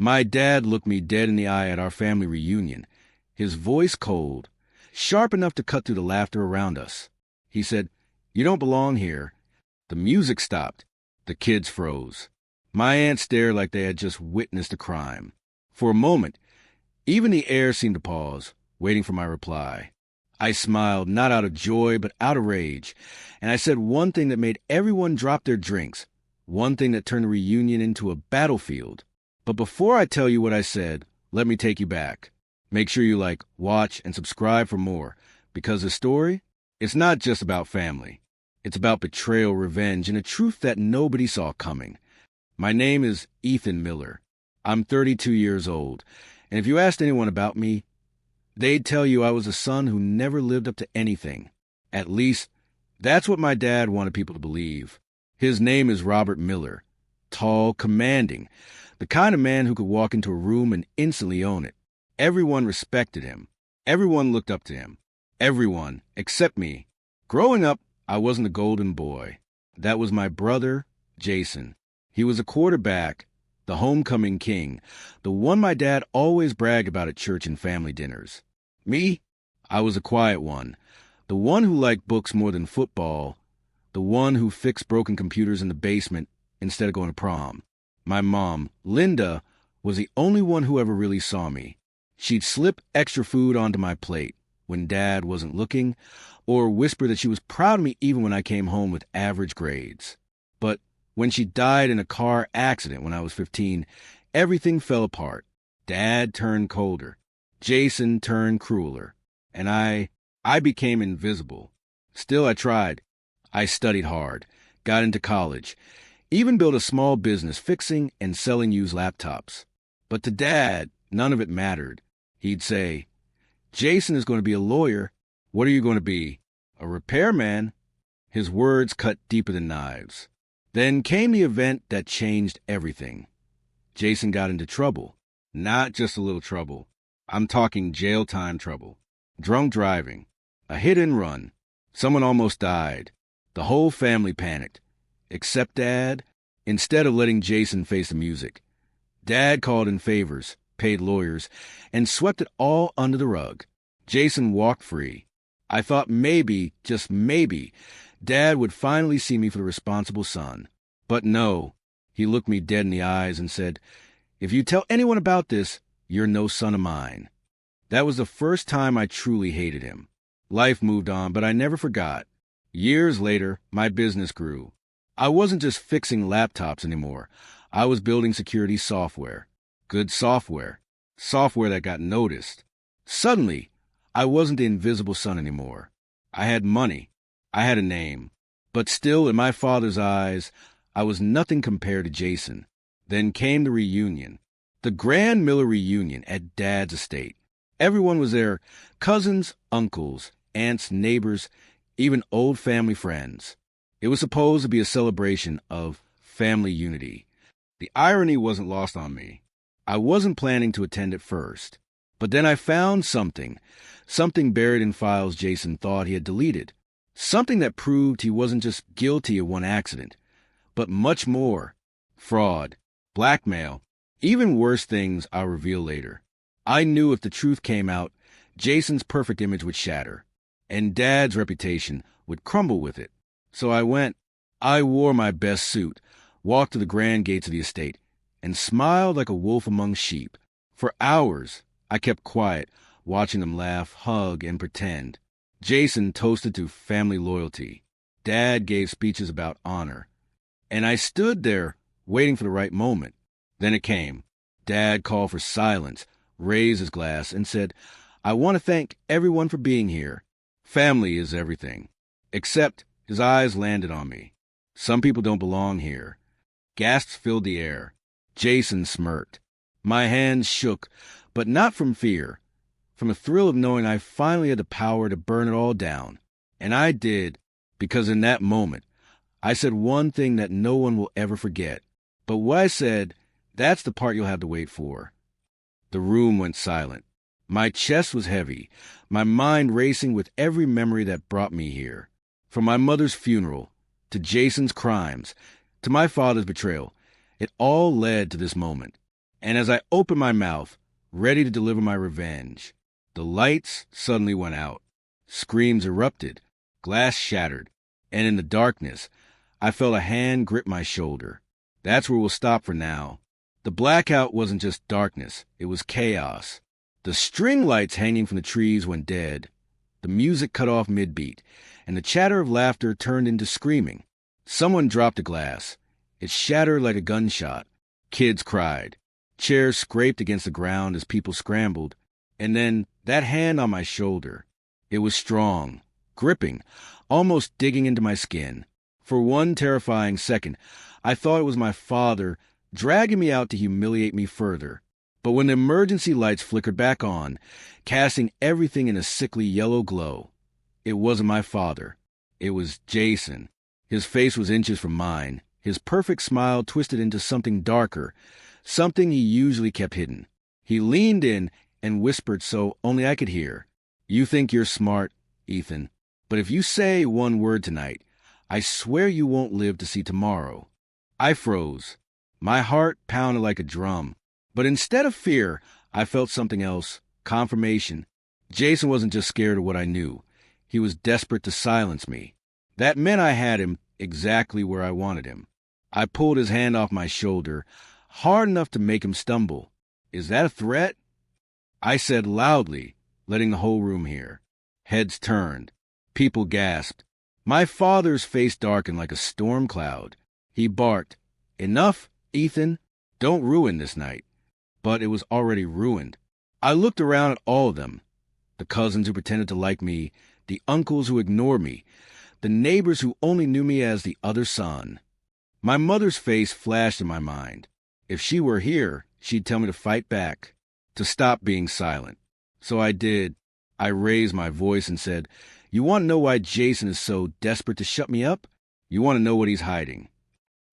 My dad looked me dead in the eye at our family reunion, his voice cold, sharp enough to cut through the laughter around us. He said, "You don't belong here." The music stopped. The kids froze. My aunt stared like they had just witnessed a crime. For a moment, even the air seemed to pause, waiting for my reply. I smiled, not out of joy, but out of rage, and I said one thing that made everyone drop their drinks, one thing that turned the reunion into a battlefield. But before I tell you what I said, let me take you back. Make sure you like, watch, and subscribe for more, because the story, it's not just about family. It's about betrayal, revenge, and a truth that nobody saw coming. My name is Ethan Miller. I'm 32 years old, and if you asked anyone about me, they'd tell you I was a son who never lived up to anything. At least, that's what my dad wanted people to believe. His name is Robert Miller. Tall, commanding, the kind of man who could walk into a room and instantly own it. Everyone respected him. Everyone looked up to him. Everyone, except me. Growing up, I wasn't a golden boy. That was my brother, Jason. He was a quarterback, the homecoming king, the one my dad always bragged about at church and family dinners. Me? I was a quiet one, the one who liked books more than football, the one who fixed broken computers in the basement instead of going to prom. My mom, Linda, was the only one who ever really saw me. She'd slip extra food onto my plate when Dad wasn't looking, or whisper that she was proud of me even when I came home with average grades. But when she died in a car accident when I was 15, everything fell apart. Dad turned colder. Jason turned crueler. And I became invisible. Still, I tried. I studied hard, got into college, even built a small business fixing and selling used laptops. But to Dad, none of it mattered. He'd say, "Jason is going to be a lawyer. What are you going to be? A repairman?" His words cut deeper than knives. Then came the event that changed everything. Jason got into trouble. Not just a little trouble. I'm talking jail time trouble. Drunk driving. A hit and run. Someone almost died. The whole family panicked. Except Dad. Instead of letting Jason face the music, Dad called in favors, paid lawyers, and swept it all under the rug. Jason walked free. I thought maybe, just maybe, Dad would finally see me for the responsible son. But no, he looked me dead in the eyes and said, "If you tell anyone about this, you're no son of mine." That was the first time I truly hated him. Life moved on, but I never forgot. Years later, my business grew. I wasn't just fixing laptops anymore. I was building security software. Good software. Software that got noticed. Suddenly, I wasn't the invisible son anymore. I had money. I had a name. But still, in my father's eyes, I was nothing compared to Jason. Then came the reunion. The Grand Miller reunion at Dad's estate. Everyone was there. Cousins, uncles, aunts, neighbors, even old family friends. It was supposed to be a celebration of family unity. The irony wasn't lost on me. I wasn't planning to attend at first. But then I found something buried in files Jason thought he had deleted. Something that proved he wasn't just guilty of one accident, but much more. Fraud, blackmail, even worse things I'll reveal later. I knew if the truth came out, Jason's perfect image would shatter, and Dad's reputation would crumble with it. So I went. I wore my best suit, walked to the grand gates of the estate, and smiled like a wolf among sheep. For hours, I kept quiet, watching them laugh, hug, and pretend. Jason toasted to family loyalty. Dad gave speeches about honor. And I stood there, waiting for the right moment. Then it came. Dad called for silence, raised his glass, and said, "I want to thank everyone for being here. Family is everything." Except his eyes landed on me. "Some people don't belong here." Gasps filled the air. Jason smirked. My hands shook, but not from fear, from a thrill of knowing I finally had the power to burn it all down. And I did, because in that moment, I said one thing that no one will ever forget. But what I said, that's the part you'll have to wait for. The room went silent. My chest was heavy, my mind racing with every memory that brought me here. From my mother's funeral, to Jason's crimes, to my father's betrayal, it all led to this moment. And as I opened my mouth, ready to deliver my revenge, the lights suddenly went out. Screams erupted, glass shattered, and in the darkness, I felt a hand grip my shoulder. That's where we'll stop for now. The blackout wasn't just darkness, it was chaos. The string lights hanging from the trees went dead. The music cut off mid-beat, and the chatter of laughter turned into screaming. Someone dropped a glass. It shattered like a gunshot. Kids cried. Chairs scraped against the ground as people scrambled. And then that hand on my shoulder. It was strong, gripping, almost digging into my skin. For one terrifying second, I thought it was my father dragging me out to humiliate me further. But when the emergency lights flickered back on, casting everything in a sickly yellow glow, it wasn't my father. It was Jason. His face was inches from mine, his perfect smile twisted into something darker, something he usually kept hidden. He leaned in and whispered so only I could hear. "You think you're smart, Ethan, but if you say one word tonight, I swear you won't live to see tomorrow." I froze. My heart pounded like a drum. But instead of fear, I felt something else, confirmation. Jason wasn't just scared of what I knew. He was desperate to silence me. That meant I had him exactly where I wanted him. I pulled his hand off my shoulder, hard enough to make him stumble. "Is that a threat?" I said loudly, letting the whole room hear. Heads turned. People gasped. My father's face darkened like a storm cloud. He barked, "Enough, Ethan. Don't ruin this night." But it was already ruined. I looked around at all of them. The cousins who pretended to like me, the uncles who ignored me, the neighbors who only knew me as the other son. My mother's face flashed in my mind. If she were here, she'd tell me to fight back, to stop being silent. So I did. I raised my voice and said, "You want to know why Jason is so desperate to shut me up? You want to know what he's hiding."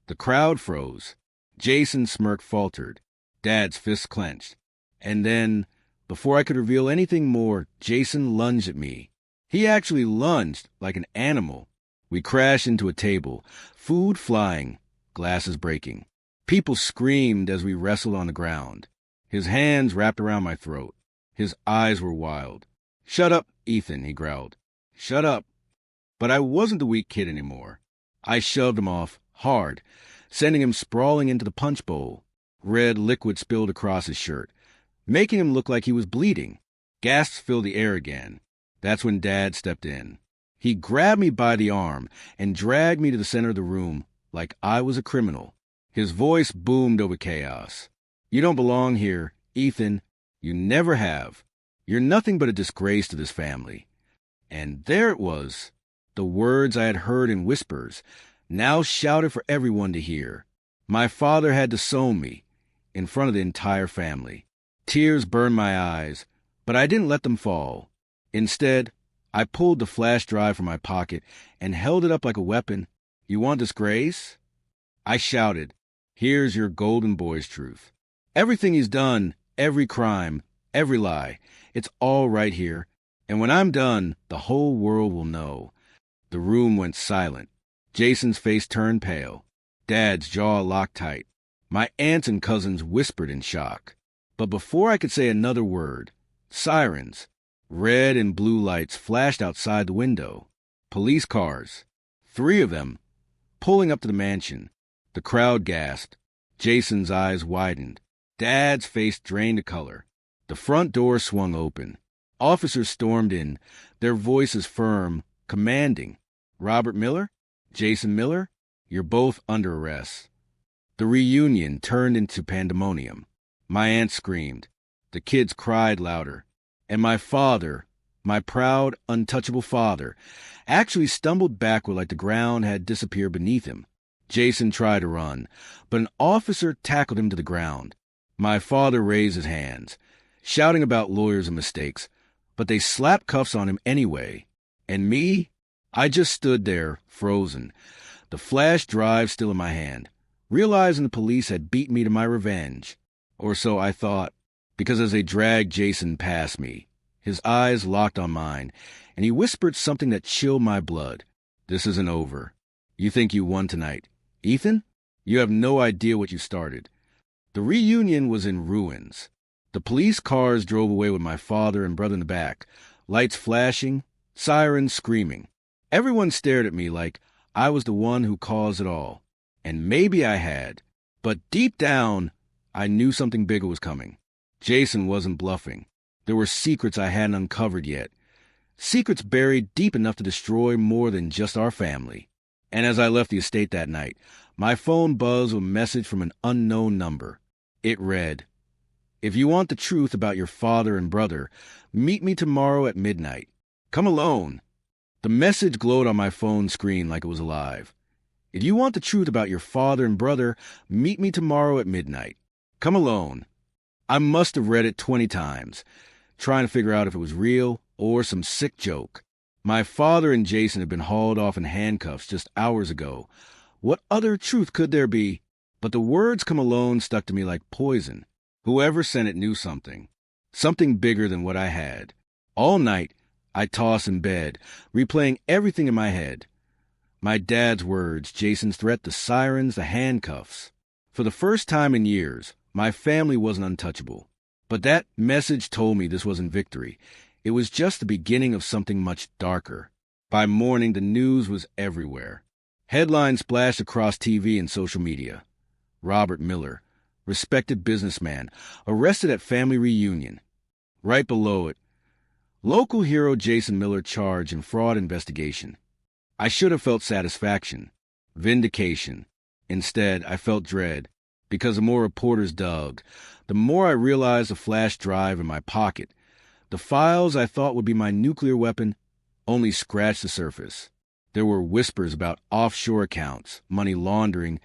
The crowd froze. Jason's smirk faltered. Dad's fists clenched. And then, before I could reveal anything more, Jason lunged at me. He actually lunged like an animal. We crashed into a table, food flying, glasses breaking. People screamed as we wrestled on the ground. His hands wrapped around my throat. His eyes were wild. "Shut up, Ethan," he growled. "Shut up." But I wasn't the weak kid anymore. I shoved him off, hard, sending him sprawling into the punch bowl. Red liquid spilled across his shirt, making him look like he was bleeding. Gasps filled the air again. That's when Dad stepped in. He grabbed me by the arm and dragged me to the center of the room like I was a criminal. His voice boomed over chaos. "You don't belong here, Ethan. You never have. You're nothing but a disgrace to this family." And there it was, the words I had heard in whispers, now shouted for everyone to hear. My father had disowned me, in front of the entire family. Tears burned my eyes, but I didn't let them fall. Instead, I pulled the flash drive from my pocket and held it up like a weapon. "You want disgrace?" I shouted, "Here's your golden boy's truth. Everything he's done, every crime, every lie, it's all right here. And when I'm done, the whole world will know." The room went silent. Jason's face turned pale. Dad's jaw locked tight. My aunts and cousins whispered in shock. But before I could say another word, sirens, red and blue lights flashed outside the window. Police cars, 3 of them, pulling up to the mansion. The crowd gasped. Jason's eyes widened. Dad's face drained to color. The front door swung open. Officers stormed in, their voices firm, commanding. "Robert Miller? Jason Miller? You're both under arrest." The reunion turned into pandemonium. My aunt screamed. The kids cried louder. And my father, my proud, untouchable father, actually stumbled backward like the ground had disappeared beneath him. Jason tried to run, but an officer tackled him to the ground. My father raised his hands, shouting about lawyers and mistakes, but they slapped cuffs on him anyway. And me? I just stood there, frozen, the flash drive still in my hand, realizing the police had beat me to my revenge. Or so I thought, because as they dragged Jason past me, his eyes locked on mine, and he whispered something that chilled my blood. "This isn't over. You think you won tonight. Ethan, you have no idea what you started." The reunion was in ruins. The police cars drove away with my father and brother in the back, lights flashing, sirens screaming. Everyone stared at me like I was the one who caused it all. And maybe I had. But deep down, I knew something bigger was coming. Jason wasn't bluffing. There were secrets I hadn't uncovered yet. Secrets buried deep enough to destroy more than just our family. And as I left the estate that night, my phone buzzed with a message from an unknown number. It read, "If you want the truth about your father and brother, meet me tomorrow at midnight. Come alone." The message glowed on my phone screen like it was alive. "If you want the truth about your father and brother, meet me tomorrow at midnight. Come alone." I must have read it 20 times, trying to figure out if it was real or some sick joke. My father and Jason had been hauled off in handcuffs just hours ago. What other truth could there be? But the words "come alone" stuck to me like poison. Whoever sent it knew something. Something bigger than what I had. All night, I tossed in bed, replaying everything in my head. My dad's words, Jason's threat, the sirens, the handcuffs. For the first time in years, my family wasn't untouchable. But that message told me this wasn't victory. It was just the beginning of something much darker. By morning, the news was everywhere. Headlines splashed across TV and social media. Robert Miller, respected businessman, arrested at family reunion. Right below it, local hero Jason Miller charged in fraud investigation. I should have felt satisfaction, vindication. Instead, I felt dread, because the more reporters dug, the more I realized the flash drive in my pocket. The files I thought would be my nuclear weapon only scratched the surface. There were whispers about offshore accounts, money laundering,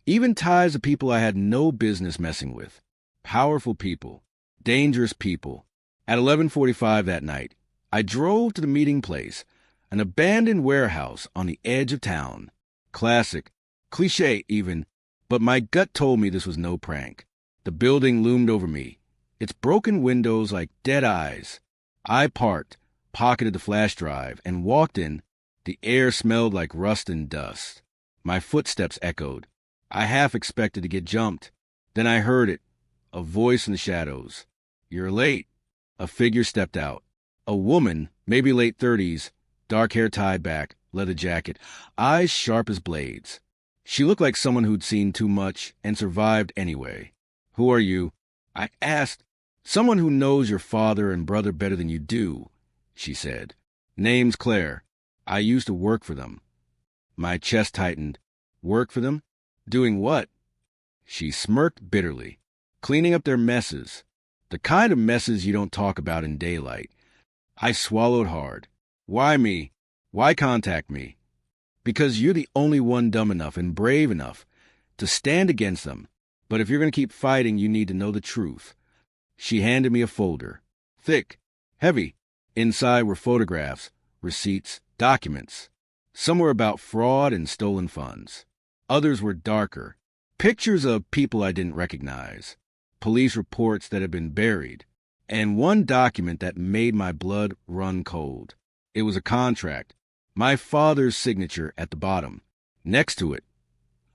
even ties to people I had no business messing with. Powerful people, dangerous people. At 11:45 that night, I drove to the meeting place, an abandoned warehouse on the edge of town. Classic, cliché even, but my gut told me this was no prank. The building loomed over me, its broken windows like dead eyes. I parked, pocketed the flash drive, and walked in. The air smelled like rust and dust. My footsteps echoed. I half expected to get jumped. Then I heard it, a voice in the shadows. "You're late." A figure stepped out. A woman, maybe late 30s, dark hair tied back, leather jacket, eyes sharp as blades. She looked like someone who'd seen too much and survived anyway. "Who are you?" I asked. "Someone who knows your father and brother better than you do," she said. "Name's Claire. I used to work for them." My chest tightened. Work for them? Doing what? She smirked bitterly. Cleaning up their messes. The kind of messes you don't talk about in daylight. I swallowed hard. "Why me? Why contact me?" "Because you're the only one dumb enough and brave enough to stand against them. But if you're going to keep fighting, you need to know the truth." She handed me a folder. Thick, heavy. Inside were photographs, receipts, documents. Some were about fraud and stolen funds. Others were darker. Pictures of people I didn't recognize. Police reports that had been buried. And one document that made my blood run cold. It was a contract. My father's signature at the bottom. Next to it,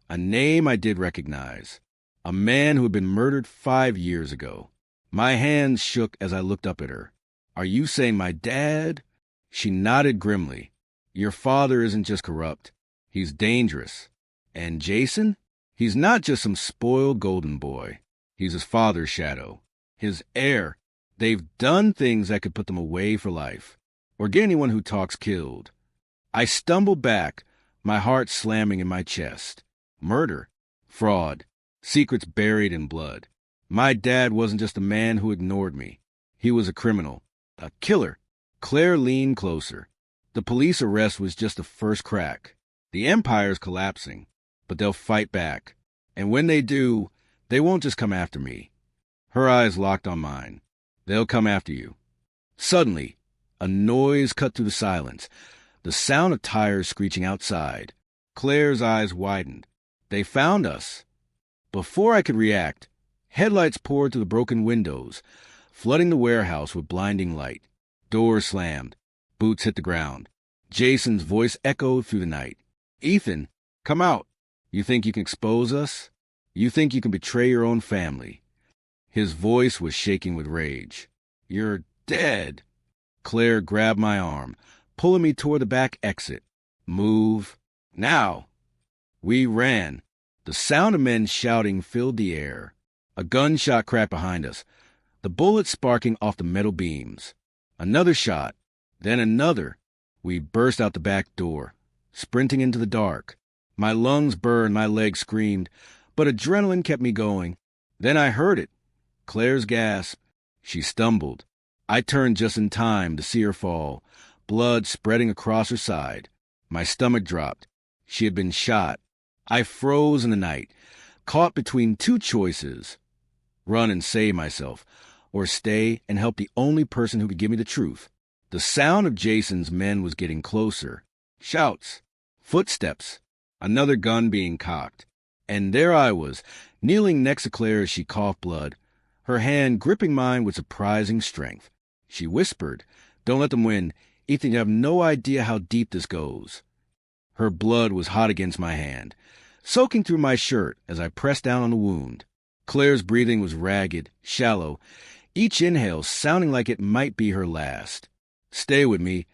a name I did recognize. A man who had been murdered 5 years ago. My hands shook as I looked up at her. "Are you saying my dad?" She nodded grimly. "Your father isn't just corrupt. He's dangerous. And Jason? He's not just some spoiled golden boy. He's his father's shadow. His heir. They've done things that could put them away for life. Or get anyone who talks killed." I stumbled back, my heart slamming in my chest. Murder. Fraud. Secrets buried in blood. My dad wasn't just a man who ignored me. He was a criminal. A killer. Claire leaned closer. The police arrest was just the first crack. The empire's collapsing, but they'll fight back. And when they do, they won't just come after me. Her eyes locked on mine. They'll come after you. Suddenly, a noise cut through the silence. The sound of tires screeching outside. Claire's eyes widened. They found us. Before I could react, headlights poured through the broken windows, flooding the warehouse with blinding light. Doors slammed. Boots hit the ground. Jason's voice echoed through the night. "Ethan, come out. You think you can expose us?" You think you can betray your own family." His voice was shaking with rage. "You're dead." Claire grabbed my arm, pulling me toward the back exit. "Move. Now." We ran. The sound of men shouting filled the air. A gunshot cracked behind us, the bullet sparking off the metal beams. Another shot, then another. We burst out the back door, sprinting into the dark. My lungs burned, my legs screamed, but adrenaline kept me going. Then I heard it. Claire's gasp. She stumbled. I turned just in time to see her fall, blood spreading across her side. My stomach dropped. She had been shot. I froze in the night, caught between two choices: run and save myself, or stay and help the only person who could give me the truth. The sound of Jason's men was getting closer. Shouts, footsteps, another gun being cocked. And there I was, kneeling next to Claire as she coughed blood, her hand gripping mine with surprising strength. She whispered, "Don't let them win. Ethan, you have no idea how deep this goes." Her blood was hot against my hand, soaking through my shirt as I pressed down on the wound. Claire's breathing was ragged, shallow, each inhale sounding like it might be her last. "Stay with me,"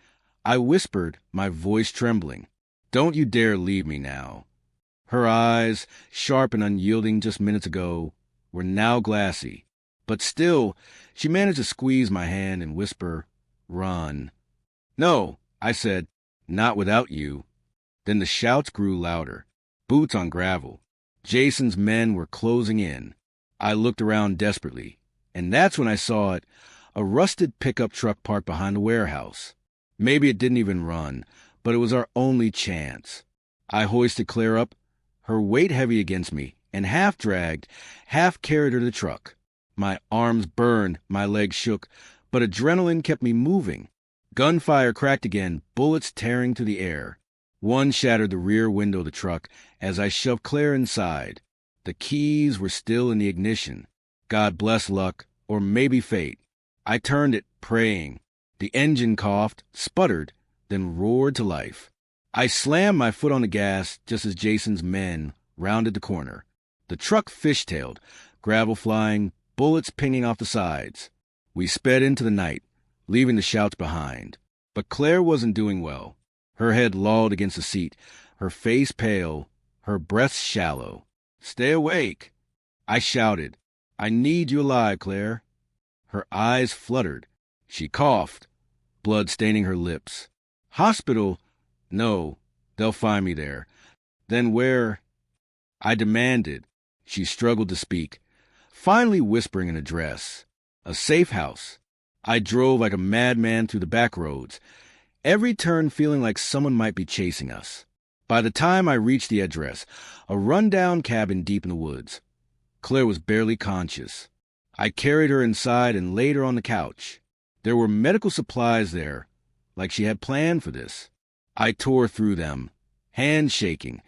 I whispered, my voice trembling. "Don't you dare leave me now." Her eyes, sharp and unyielding just minutes ago, were now glassy. But still, she managed to squeeze my hand and whisper, "Run." "No," I said, "not without you." Then the shouts grew louder. Boots on gravel. Jason's men were closing in. I looked around desperately, and that's when I saw it, a rusted pickup truck parked behind the warehouse. Maybe it didn't even run, but it was our only chance. I hoisted Claire up, her weight heavy against me, and half dragged, half carried her to the truck. My arms burned, my legs shook, but adrenaline kept me moving. Gunfire cracked again, bullets tearing through the air. One shattered the rear window of the truck as I shoved Claire inside. The keys were still in the ignition. God bless luck, or maybe fate. I turned it, praying. The engine coughed, sputtered, then roared to life. I slammed my foot on the gas just as Jason's men rounded the corner. The truck fishtailed, gravel flying, bullets pinging off the sides. We sped into the night, leaving the shouts behind. But Claire wasn't doing well. Her head lolled against the seat, her face pale, her breath shallow. "Stay awake," I shouted. "I need you alive, Claire." Her eyes fluttered. She coughed, blood staining her lips. "Hospital? No, they'll find me there." "Then where?" I demanded. She struggled to speak, finally whispering an address. "A safe house." I drove like a madman through the back roads, every turn feeling like someone might be chasing us. By the time I reached the address, a run-down cabin deep in the woods. Claire was barely conscious. I carried her inside and laid her on the couch. There were medical supplies there, like she had planned for this. I tore through them, hands shaking,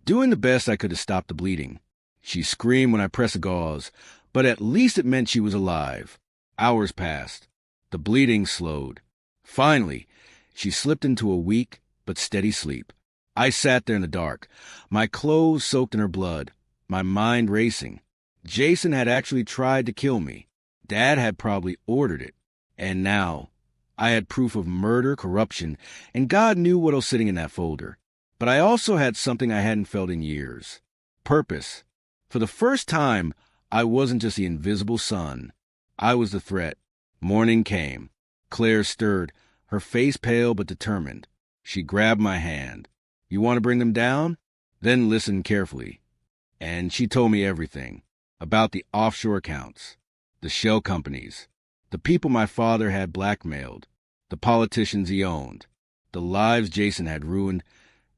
doing the best I could to stop the bleeding. She screamed when I pressed the gauze, but at least it meant she was alive. Hours passed. The bleeding slowed. Finally, she slipped into a weak but steady sleep. I sat there in the dark, my clothes soaked in her blood, my mind racing. Jason had actually tried to kill me. Dad had probably ordered it. And now, I had proof of murder, corruption, and God knew what was sitting in that folder. But I also had something I hadn't felt in years. Purpose. For the first time, I wasn't just the invisible son. I was the threat. Morning came. Claire stirred, her face pale but determined. She grabbed my hand. "You want to bring them down? Then listen carefully." And she told me everything. About the offshore accounts, the shell companies, the people my father had blackmailed, the politicians he owned, the lives Jason had ruined,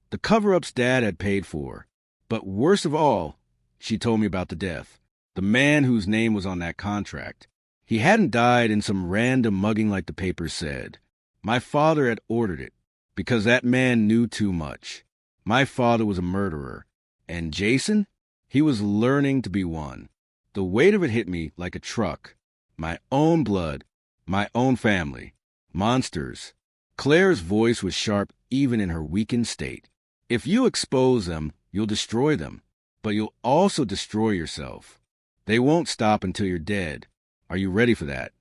the cover-ups Dad had paid for. But worst of all, she told me about the death. The man whose name was on that contract. He hadn't died in some random mugging like the papers said. My father had ordered it, because that man knew too much. My father was a murderer. And Jason? He was learning to be one. The weight of it hit me like a truck. My own blood, my own family. Monsters. Claire's voice was sharp even in her weakened state. "If you expose them, you'll destroy them. but you'll also destroy yourself. They won't stop until you're dead. Are you ready for that?"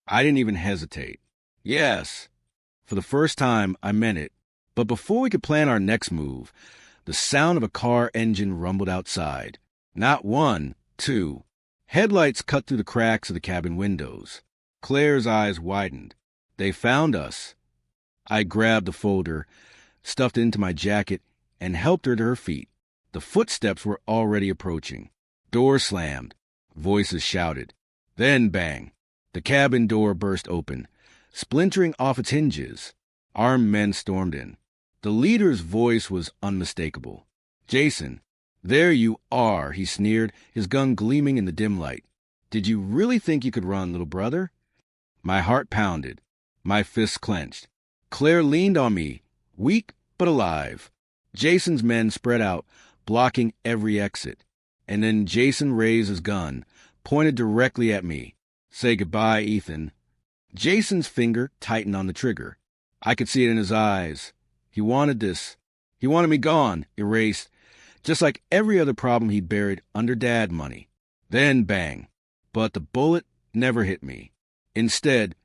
I didn't even hesitate. Yes. For the first time, I meant it. But before we could plan our next move, the sound of a car engine rumbled outside. Not one, two. Headlights cut through the cracks of the cabin windows. Claire's eyes widened. They found us. I grabbed the folder, stuffed it into my jacket, and helped her to her feet. The footsteps were already approaching. Door slammed. Voices shouted. Then bang. The cabin door burst open, splintering off its hinges. Armed men stormed in. The leader's voice was unmistakable. "Jason, there you are," he sneered, his gun gleaming in the dim light. "Did you really think you could run, little brother?" My heart pounded. My fists clenched. Claire leaned on me, weak but alive. Jason's men spread out, blocking every exit. And then Jason raised his gun, pointed directly at me. "Say goodbye, Ethan." Jason's finger tightened on the trigger. I could see it in his eyes. He wanted this. He wanted me gone, erased, just like every other problem he'd buried under dad money. Then bang. But the bullet never hit me. Instead,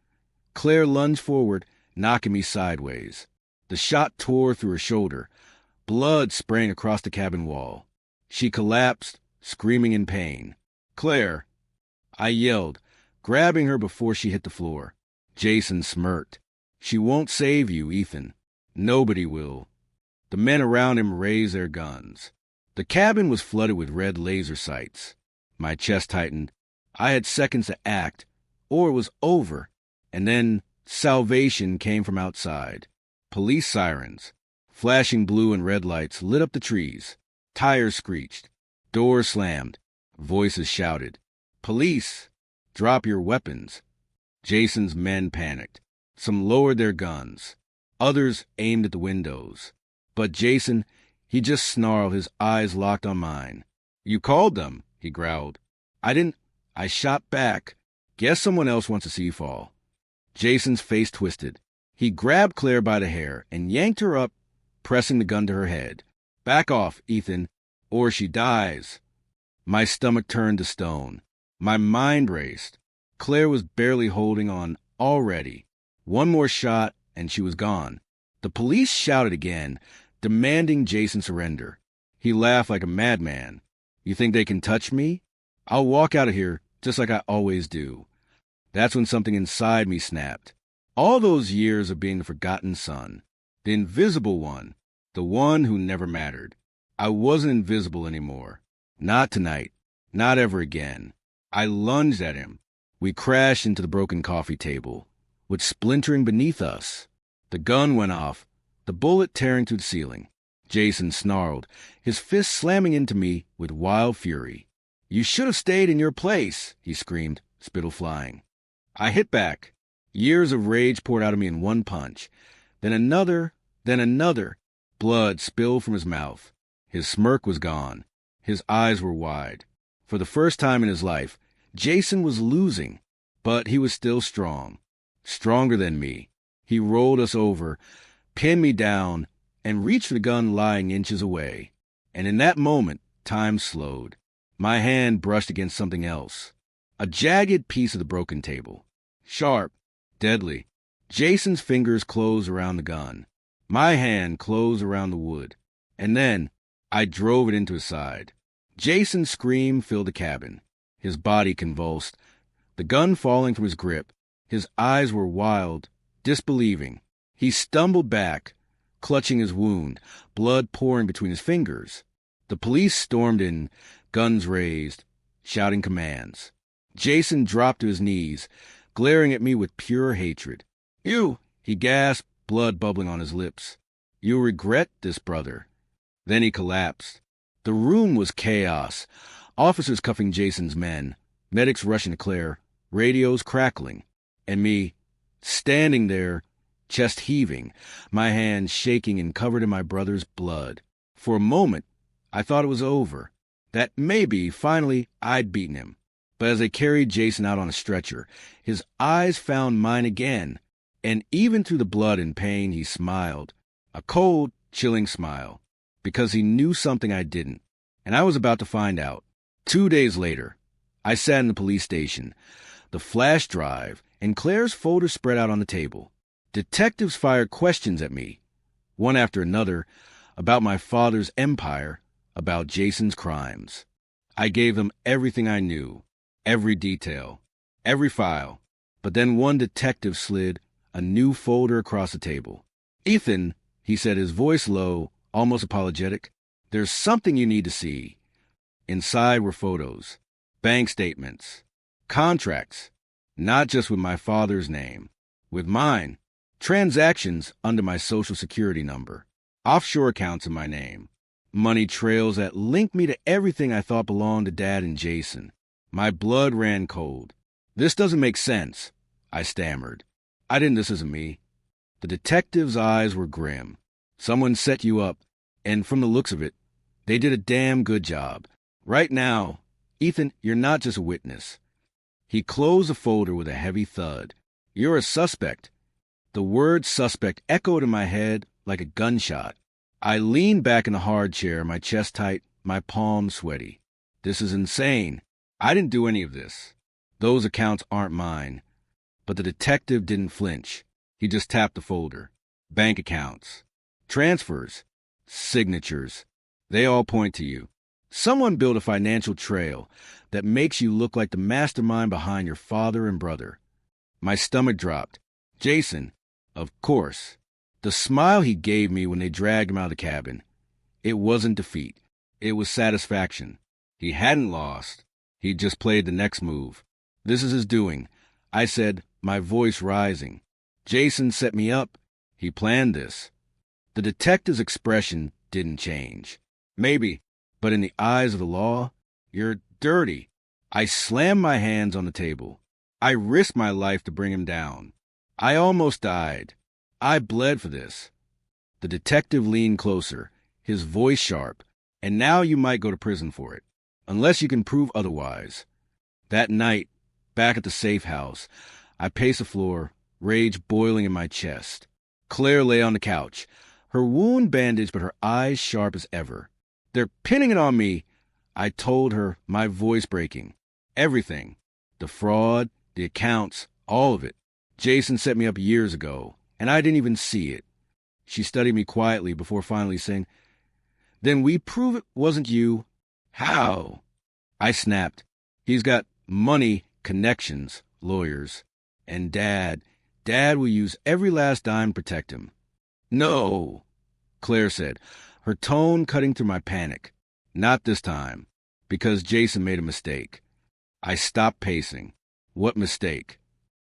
Claire lunged forward, knocking me sideways. The shot tore through her shoulder. Blood spraying across the cabin wall. She collapsed, screaming in pain. "Claire!" I yelled, grabbing her before she hit the floor. Jason smirked. "She won't save you, Ethan. Nobody will." The men around him raised their guns. The cabin was flooded with red laser sights. My chest tightened. I had seconds to act, or it was over. And then salvation came from outside. Police sirens, flashing blue and red lights, lit up the trees. Tires screeched. Doors slammed. Voices shouted. "Police! Drop your weapons." Jason's men panicked. Some lowered their guns. Others aimed at the windows. But Jason, he just snarled, his eyes locked on mine. "You called them," he growled. "I didn't." I shot back. "Guess someone else wants to see you fall." Jason's face twisted. He grabbed Claire by the hair and yanked her up, pressing the gun to her head. "Back off, Ethan, or she dies." My stomach turned to stone. My mind raced. Claire was barely holding on already. One more shot, and she was gone. The police shouted again, demanding Jason surrender. He laughed like a madman. "You think they can touch me? I'll walk out of here just like I always do." That's when something inside me snapped. All those years of being the forgotten son, the invisible one, the one who never mattered. I wasn't invisible anymore. Not tonight. Not ever again. I lunged at him. We crashed into the broken coffee table, with splintering beneath us. The gun went off, the bullet tearing through the ceiling. Jason snarled, his fist slamming into me with wild fury. "You should have stayed in your place," he screamed, spittle flying. I hit back. Years of rage poured out of me in one punch. Then another, then another. Blood spilled from his mouth. His smirk was gone. His eyes were wide. For the first time in his life, Jason was losing, but he was still strong. Stronger than me. He rolled us over, pinned me down, and reached for the gun lying inches away. And in that moment, time slowed. My hand brushed against something else. A jagged piece of the broken table. Sharp, deadly. Jason's fingers closed around the gun. My hand closed around the wood. And then I drove it into his side. Jason's scream filled the cabin. His body convulsed, the gun falling from his grip. His eyes were wild, disbelieving. He stumbled back, clutching his wound, blood pouring between his fingers. The police stormed in, guns raised, shouting commands. Jason dropped to his knees, glaring at me with pure hatred. "You," he gasped, blood bubbling on his lips. "You'll regret this, brother." Then he collapsed. The room was chaos. Officers cuffing Jason's men, medics rushing to Claire, radios crackling, and me, standing there, chest heaving, my hands shaking and covered in my brother's blood. For a moment, I thought it was over, that maybe, finally, I'd beaten him. But as they carried Jason out on a stretcher, his eyes found mine again, and even through the blood and pain, he smiled, a cold, chilling smile, because he knew something I didn't, and I was about to find out. 2 days later, I sat in the police station, the flash drive, and Claire's folder spread out on the table. Detectives fired questions at me, one after another, about my father's empire, about Jason's crimes. I gave them everything I knew, every detail, every file. But then one detective slid a new folder across the table. "Ethan," he said, his voice low, almost apologetic, "there's something you need to see." Inside were photos, bank statements, contracts, not just with my father's name, with mine, transactions under my social security number, offshore accounts in my name, money trails that linked me to everything I thought belonged to Dad and Jason. My blood ran cold. "This doesn't make sense," I stammered. This isn't me." The detective's eyes were grim. "Someone set you up, and from the looks of it, they did a damn good job. Right now, Ethan, you're not just a witness." He closed the folder with a heavy thud. "You're a suspect." The word suspect echoed in my head like a gunshot. I leaned back in the hard chair, my chest tight, my palms sweaty. "This is insane. I didn't do any of this. Those accounts aren't mine." But the detective didn't flinch. He just tapped the folder. "Bank accounts, transfers, signatures. They all point to you. Someone built a financial trail that makes you look like the mastermind behind your father and brother." My stomach dropped. "Jason, of course." The smile he gave me when they dragged him out of the cabin. It wasn't defeat. It was satisfaction. He hadn't lost. He'd just played the next move. "This is his doing," I said, my voice rising. "Jason set me up. He planned this." The detective's expression didn't change. "Maybe, but in the eyes of the law, you're dirty." I slammed my hands on the table. I risked my life to bring him down. I almost died. I bled for this. The detective leaned closer, his voice sharp. "And now you might go to prison for it, unless you can prove otherwise." That night, back at the safe house, I paced the floor, rage boiling in my chest. Claire lay on the couch, her wound bandaged but her eyes sharp as ever. "They're pinning it on me," I told her, my voice breaking. "Everything. The fraud, the accounts, all of it. Jason set me up years ago, and I didn't even see it." She studied me quietly before finally saying, "Then we prove it wasn't you." "How?" I snapped. "He's got money, connections, lawyers. And Dad will use every last dime to protect him." "No," Claire said, her tone cutting through my panic. "Not this time, because Jason made a mistake." I stopped pacing. "What mistake?"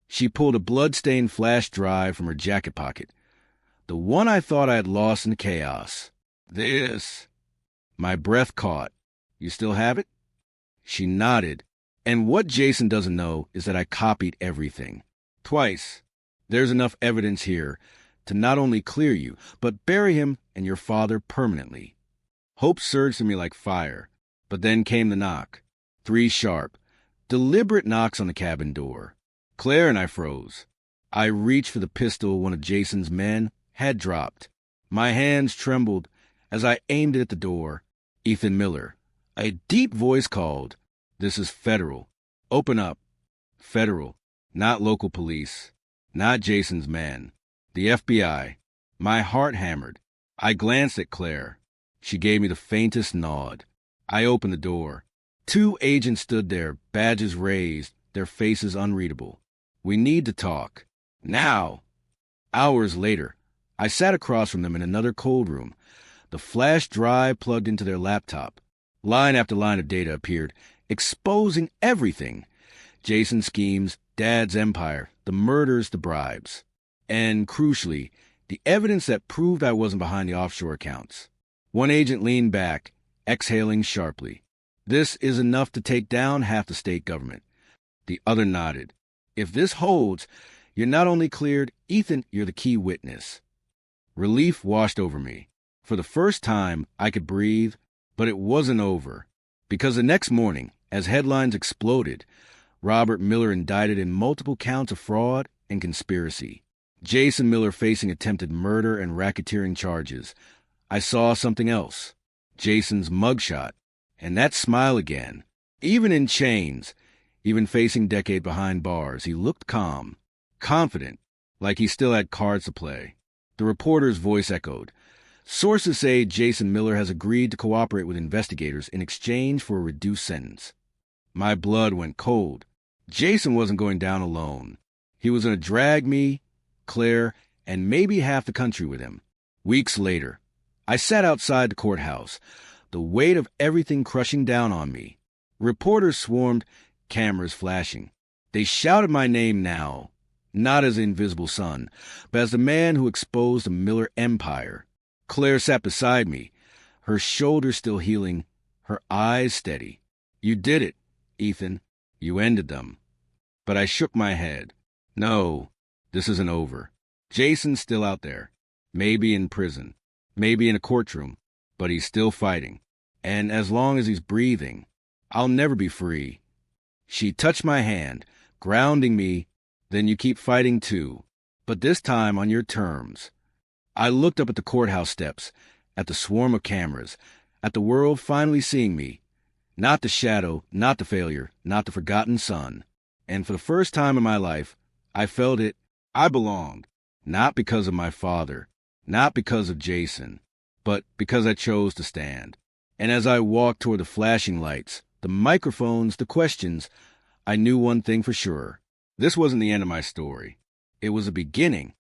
She pulled a blood-stained flash drive from her jacket pocket, the one I thought I had lost in the chaos. "This." My breath caught. "You still have it?" She nodded. "And what Jason doesn't know is that I copied everything. Twice. There's enough evidence here to not only clear you, but bury him and your father permanently." Hope surged in me like fire. But then came the knock. 3 sharp, deliberate knocks on the cabin door. Claire and I froze. I reached for the pistol one of Jason's men had dropped. My hands trembled as I aimed it at the door. "Ethan Miller." A deep voice called. "This is federal. Open up." Federal, not local police, not Jason's men. The FBI. My heart hammered. I glanced at Claire. She gave me the faintest nod. I opened the door. 2 agents stood there, badges raised, their faces unreadable. "We need to talk. Now." Hours later, I sat across from them in another cold room, the flash drive plugged into their laptop. Line after line of data appeared, exposing everything. Jason's schemes, Dad's empire, the murders, the bribes. And, crucially, the evidence that proved I wasn't behind the offshore accounts. One agent leaned back, exhaling sharply. "This is enough to take down half the state government." The other nodded. "If this holds, you're not only cleared, Ethan, you're the key witness." Relief washed over me. For the first time, I could breathe, but it wasn't over. Because the next morning, as headlines exploded, Robert Miller indicted in multiple counts of fraud and conspiracy. Jason Miller facing attempted murder and racketeering charges. I saw something else. Jason's mugshot. And that smile again. Even in chains, even facing decade behind bars, he looked calm, confident, like he still had cards to play. The reporter's voice echoed. Sources say Jason Miller has agreed to cooperate with investigators in exchange for a reduced sentence. My blood went cold. Jason wasn't going down alone. He was going to drag me, Claire, and maybe half the country with him. Weeks later, I sat outside the courthouse, the weight of everything crushing down on me. Reporters swarmed, cameras flashing. They shouted my name now, not as the invisible son, but as the man who exposed the Miller empire. Claire sat beside me, her shoulders still healing, her eyes steady. You did it, Ethan. You ended them. But I shook my head. No, this isn't over. Jason's still out there. Maybe in prison. Maybe in a courtroom. But he's still fighting. And as long as he's breathing, I'll never be free. She touched my hand, grounding me. Then you keep fighting too. But this time on your terms. I looked up at the courthouse steps, at the swarm of cameras, at the world finally seeing me. Not the shadow, not the failure, not the forgotten son. And for the first time in my life, I felt it. I belonged. Not because of my father, not because of Jason, but because I chose to stand. And as I walked toward the flashing lights, the microphones, the questions, I knew one thing for sure. This wasn't the end of my story. It was a beginning.